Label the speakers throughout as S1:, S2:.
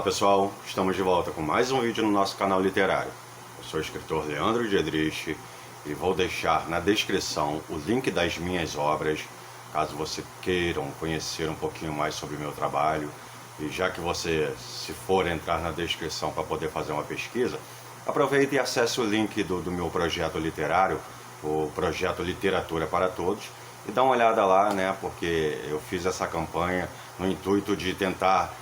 S1: pessoal, estamos de volta com mais um vídeo no nosso canal literário. Eu sou o escritor Leandro Diedrich e vou deixar na descrição o link das minhas obras, caso você queiram conhecer um pouquinho mais sobre o meu trabalho. E já que você, se for entrar na descrição para poder fazer uma pesquisa, aproveite e acesse o link do meu projeto literário, o projeto Literatura para Todos, e dá uma olhada lá, né, porque eu fiz essa campanha no intuito de tentar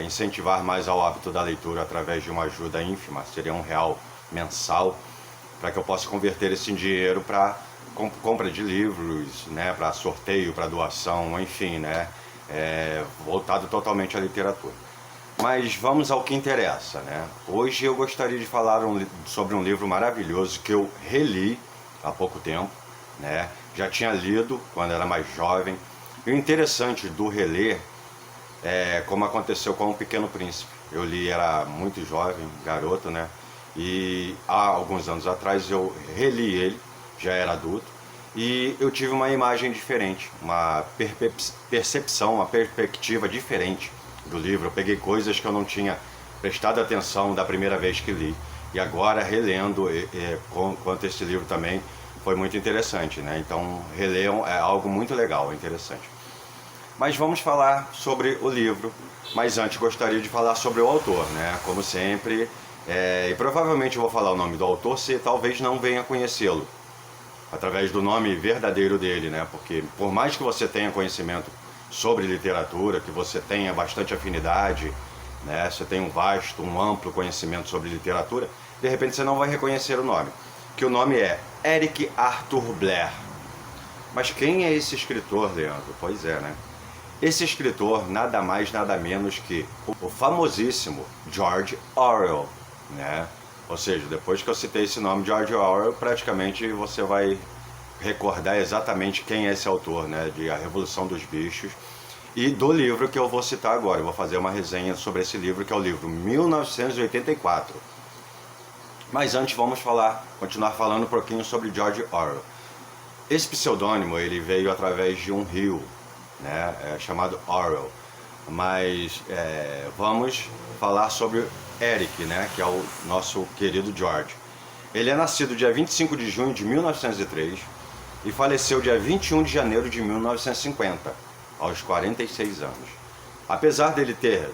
S1: incentivar mais ao hábito da leitura através de uma ajuda ínfima, seria R$1 mensal, para que eu possa converter esse dinheiro para compra de livros, né, para sorteio, para doação, enfim, né, voltado totalmente à literatura. Mas vamos ao que interessa, né? Hoje eu gostaria de falar sobre um livro maravilhoso que eu reli há pouco tempo, né? Já tinha lido quando era mais jovem. E o interessante do reler como aconteceu com O Pequeno Príncipe. Eu li, era muito jovem, garoto, né? E há alguns anos atrás eu reli ele, já era adulto, e eu tive uma imagem diferente, uma percepção, uma perspectiva diferente do livro. Eu peguei coisas que eu não tinha prestado atenção da primeira vez que li, e agora relendo, quanto esse livro também foi muito interessante, né? Então reler é algo muito legal, interessante. Mas vamos falar sobre o livro, mas antes gostaria de falar sobre o autor, né? Como sempre, e provavelmente eu vou falar o nome do autor, se talvez não venha conhecê-lo através do nome verdadeiro dele, né? Porque por mais que você tenha conhecimento sobre literatura, que você tenha bastante afinidade, né? Você tem um amplo conhecimento sobre literatura, de repente você não vai reconhecer o nome, que o nome é Eric Arthur Blair. Mas quem é esse escritor, Leandro? Pois é, né? Esse escritor, nada mais, nada menos que o famosíssimo George Orwell, né? Ou seja, depois que eu citei esse nome, George Orwell, praticamente você vai recordar exatamente quem é esse autor, né? De A Revolução dos Bichos, e do livro que eu vou citar agora. Eu vou fazer uma resenha sobre esse livro, que é o livro 1984. Mas antes vamos continuar falando um pouquinho sobre George Orwell. Esse pseudônimo, ele veio através de um rio, né, chamado Orwell. Mas vamos falar sobre Eric, né, que é o nosso querido George. Ele é nascido dia 25 de junho de 1903 e faleceu dia 21 de janeiro de 1950, aos 46 anos. Apesar dele ter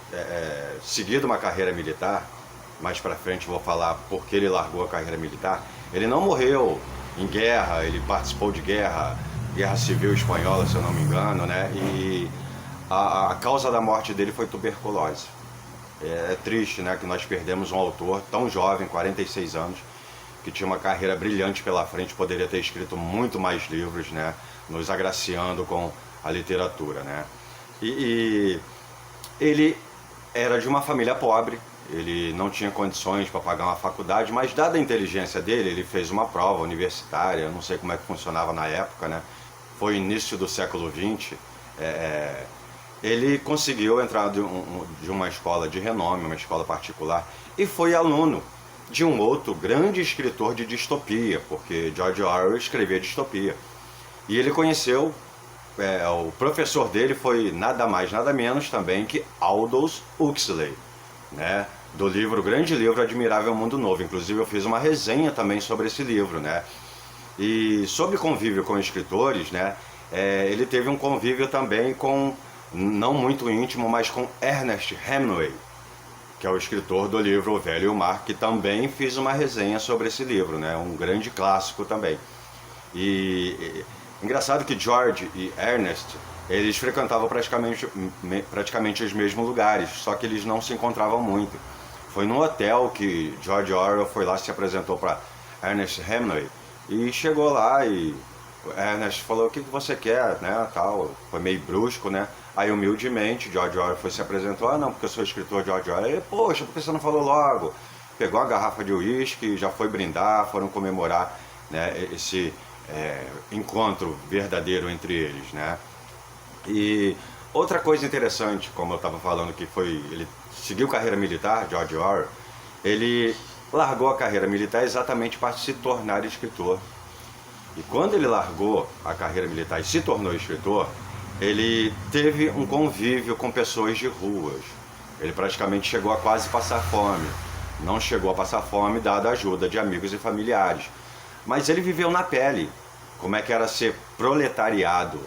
S1: seguido uma carreira militar, mais pra frente vou falar por que ele largou a carreira militar, ele não morreu em guerra, ele participou de guerra civil espanhola, se eu não me engano, né? E a causa da morte dele foi tuberculose. É triste, né, que nós perdemos um autor tão jovem, 46 anos, que tinha uma carreira brilhante pela frente, poderia ter escrito muito mais livros, né, nos agraciando com a literatura, né? E ele era de uma família pobre, ele não tinha condições para pagar uma faculdade, mas dada a inteligência dele, ele fez uma prova universitária, não sei como é que funcionava na época, né? Foi início do século XX, ele conseguiu entrar de uma escola de renome, uma escola particular, e foi aluno de um outro grande escritor de distopia, porque George Orwell escrevia distopia. E ele conheceu, o professor dele foi nada mais, nada menos também que Aldous Huxley, né? Do livro, o grande livro Admirável Mundo Novo. Inclusive eu fiz uma resenha também sobre esse livro, né? E sobre convívio com escritores, né? Ele teve um convívio também com, não muito íntimo, mas com Ernest Hemingway, que é o escritor do livro O Velho e o Mar, que também fiz uma resenha sobre esse livro, né? Um grande clássico também. E engraçado que George e Ernest, eles frequentavam praticamente os mesmos lugares, só que eles não se encontravam muito. Foi num hotel que George Orwell foi lá, se apresentou para Ernest Hemingway, e chegou lá e Ernest falou: o que você quer, né, tal. Foi meio brusco, né? Aí humildemente George Orwell foi se apresentou: ah, não, porque eu sou escritor George Orwell. E, poxa, por que você não falou logo? Pegou a garrafa de uísque, já foi brindar, foram comemorar, né, esse encontro verdadeiro entre eles, né? E outra coisa interessante, como eu estava falando, que foi, ele seguiu carreira militar, George Orwell, ele largou a carreira militar exatamente para se tornar escritor. E quando ele largou a carreira militar e se tornou escritor, ele teve um convívio com pessoas de ruas, Ele praticamente chegou a quase passar fome. Não chegou a passar fome, dada a ajuda de amigos e familiares. Mas ele viveu na pele como é que era ser proletariado,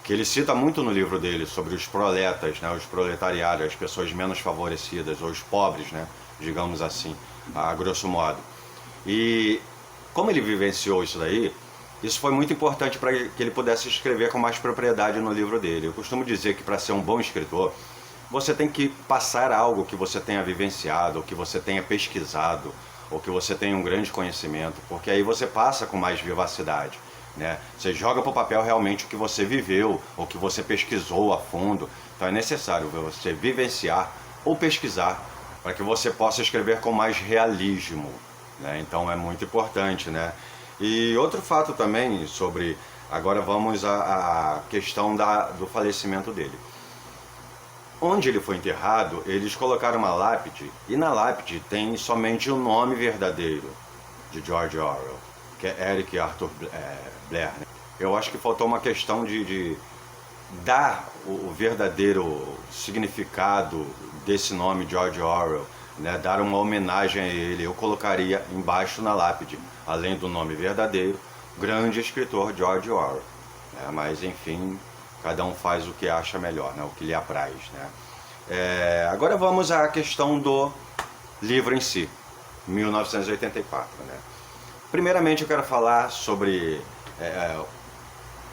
S1: que ele cita muito no livro dele sobre os proletas, né, os proletariados, as pessoas menos favorecidas, ou os pobres, né, digamos assim, a grosso modo. E como ele vivenciou isso daí, isso foi muito importante para que ele pudesse escrever com mais propriedade no livro dele. Eu costumo dizer que para ser um bom escritor, você tem que passar algo que você tenha vivenciado, ou que você tenha pesquisado, ou que você tenha um grande conhecimento, porque aí você passa com mais vivacidade, né? Você joga para o papel realmente o que você viveu, ou que você pesquisou a fundo. Então é necessário você vivenciar ou pesquisar para que você possa escrever com mais realismo, né? Então é muito importante, né? E outro fato também sobre... Agora vamos à questão do falecimento dele. Onde ele foi enterrado, eles colocaram uma lápide, e na lápide tem somente o nome verdadeiro de George Orwell, que é Eric Arthur Blair. Né? Eu acho que faltou uma questão de dar o verdadeiro significado desse nome, George Orwell, né? Dar uma homenagem a ele. Eu colocaria embaixo na lápide, além do nome verdadeiro, grande escritor George Orwell. Né? Mas enfim... Cada um faz o que acha melhor, né? O que lhe apraz, né? Agora vamos à questão do livro em si, 1984. Né? Primeiramente eu quero falar sobre...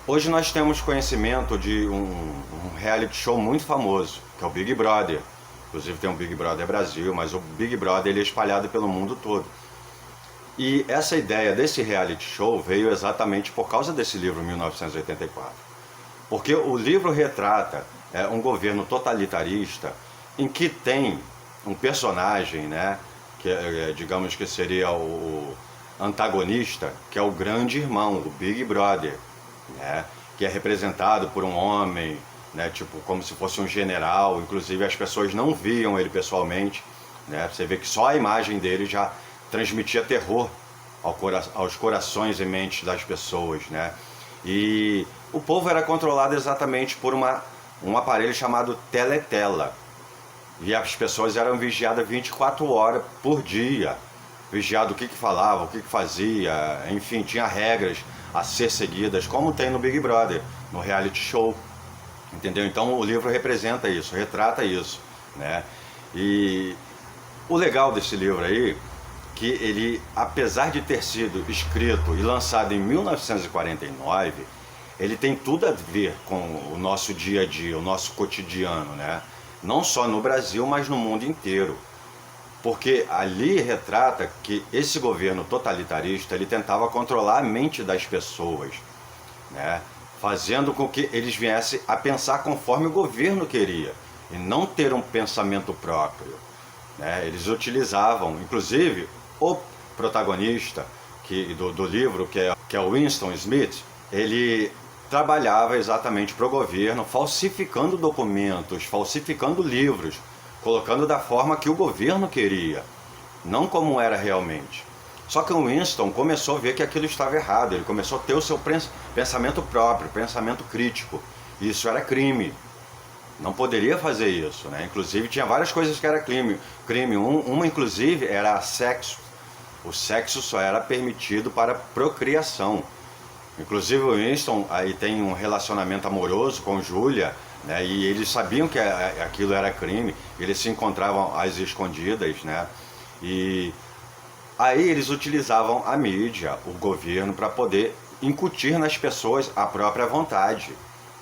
S1: hoje nós temos conhecimento de um reality show muito famoso, que é o Big Brother. Inclusive tem um Big Brother Brasil, mas o Big Brother ele é espalhado pelo mundo todo. E essa ideia desse reality show veio exatamente por causa desse livro, 1984. Porque o livro retrata um governo totalitarista em que tem um personagem, né, que digamos que seria o antagonista, que é o grande irmão, o Big Brother, né, que é representado por um homem, né, tipo como se fosse um general. Inclusive as pessoas não viam ele pessoalmente, né, você vê que só a imagem dele já transmitia terror aos corações e mentes das pessoas, né. E o povo era controlado exatamente por um aparelho chamado teletela. E as pessoas eram vigiadas 24 horas por dia. Vigiado o que falava, o que fazia, enfim, tinha regras a ser seguidas, como tem no Big Brother, no reality show. Entendeu? Então o livro representa isso, retrata isso, né? E o legal desse livro aí, que ele, apesar de ter sido escrito e lançado em 1949, ele tem tudo a ver com o nosso dia a dia, o nosso cotidiano, né? Não só no Brasil, mas no mundo inteiro. Porque ali retrata que esse governo totalitarista, ele tentava controlar a mente das pessoas, né? Fazendo com que eles viessem a pensar conforme o governo queria, e não ter um pensamento próprio, né? Eles utilizavam, inclusive, o protagonista do livro, que é o Winston Smith, ele trabalhava exatamente para o governo, falsificando documentos, falsificando livros, colocando da forma que o governo queria, não como era realmente. Só que o Winston começou a ver que aquilo estava errado, ele começou a ter o seu pensamento próprio, pensamento crítico. Isso era crime. Não poderia fazer isso, né? Inclusive tinha várias coisas que era crime. Uma inclusive era sexo. O sexo só era permitido para procriação. Inclusive o Winston aí tem um relacionamento amoroso com Julia, né? E eles sabiam que aquilo era crime. Eles se encontravam às escondidas, né? E aí eles utilizavam a mídia, o governo, para poder incutir nas pessoas a própria vontade.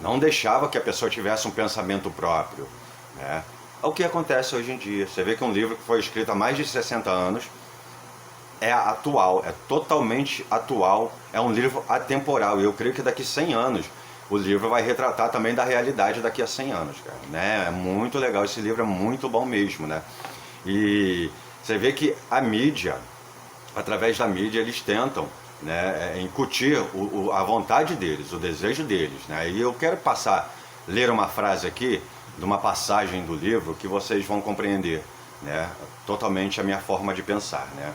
S1: Não deixava que a pessoa tivesse um pensamento próprio, né? É o que acontece hoje em dia. Você vê que um livro que foi escrito há mais de 60 anos é atual, é totalmente atual, é um livro atemporal. E eu creio que daqui a 100 anos o livro vai retratar também da realidade daqui a 100 anos, cara, né? É muito legal, esse livro é muito bom mesmo, né? E você vê que a mídia, através da mídia, eles tentam, né, incutir a vontade deles, o desejo deles, né? E eu quero ler uma frase aqui, de uma passagem do livro, que vocês vão compreender, né, totalmente a minha forma de pensar, né?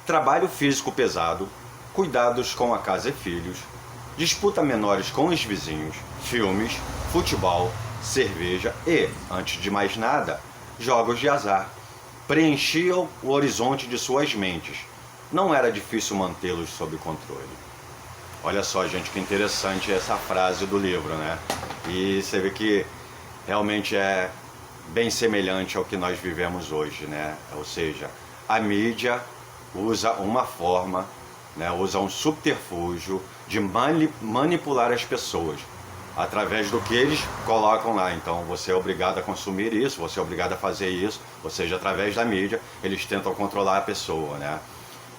S1: Trabalho físico pesado, cuidados com a casa e filhos, disputa menores com os vizinhos, filmes, futebol, cerveja e, antes de mais nada, jogos de azar. Preenchiam o horizonte de suas mentes. Não era difícil mantê-los sob controle. Olha só, gente, que interessante essa frase do livro, né? E você vê que realmente é bem semelhante ao que nós vivemos hoje, né? Ou seja, a mídia usa uma forma, né, usa um subterfúgio de manipular as pessoas através do que eles colocam lá. Então você é obrigado a consumir isso, você é obrigado a fazer isso, ou seja, através da mídia eles tentam controlar a pessoa, né?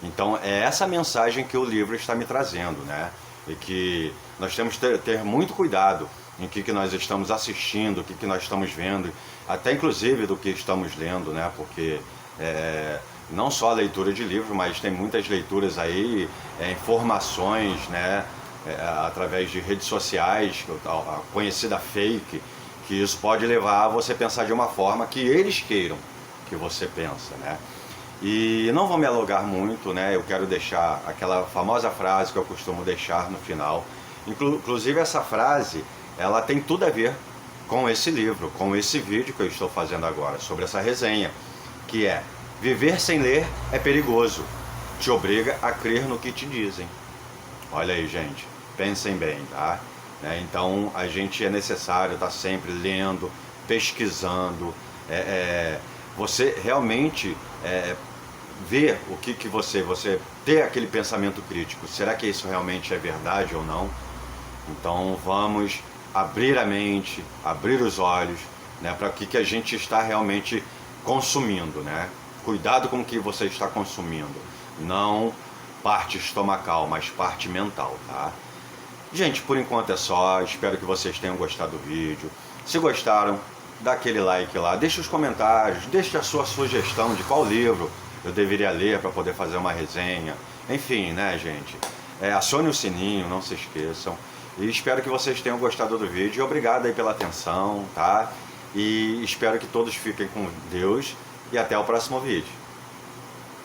S1: Então é essa mensagem que o livro está me trazendo, né? E que nós temos que ter muito cuidado em que nós estamos assistindo, o que nós estamos vendo, até inclusive do que estamos lendo, né? Porque não só a leitura de livros, mas tem muitas leituras aí, informações, né? Através de redes sociais, a conhecida fake, que isso pode levar a você pensar de uma forma que eles queiram que você pense, né? E não vou me alongar muito, né? Eu quero deixar aquela famosa frase que eu costumo deixar no final. Inclusive essa frase, ela tem tudo a ver com esse livro, com esse vídeo que eu estou fazendo agora, sobre essa resenha, que é: viver sem ler é perigoso, te obriga a crer no que te dizem. Olha aí, gente, pensem bem, tá? Então a gente é necessário estar sempre lendo, pesquisando, você realmente ver o que você ter aquele pensamento crítico. Será que isso realmente é verdade ou não? Então vamos abrir a mente, abrir os olhos, né, para o que a gente está realmente consumindo, né? Cuidado com o que você está consumindo, não parte estomacal, mas parte mental, tá? Gente, por enquanto é só, espero que vocês tenham gostado do vídeo. Se gostaram, dá aquele like lá, deixa os comentários, deixa a sua sugestão de qual livro eu deveria ler para poder fazer uma resenha. Enfim, né, gente? Acione o sininho, não se esqueçam. E espero que vocês tenham gostado do vídeo. Obrigado aí pela atenção, tá? E espero que todos fiquem com Deus e até o próximo vídeo.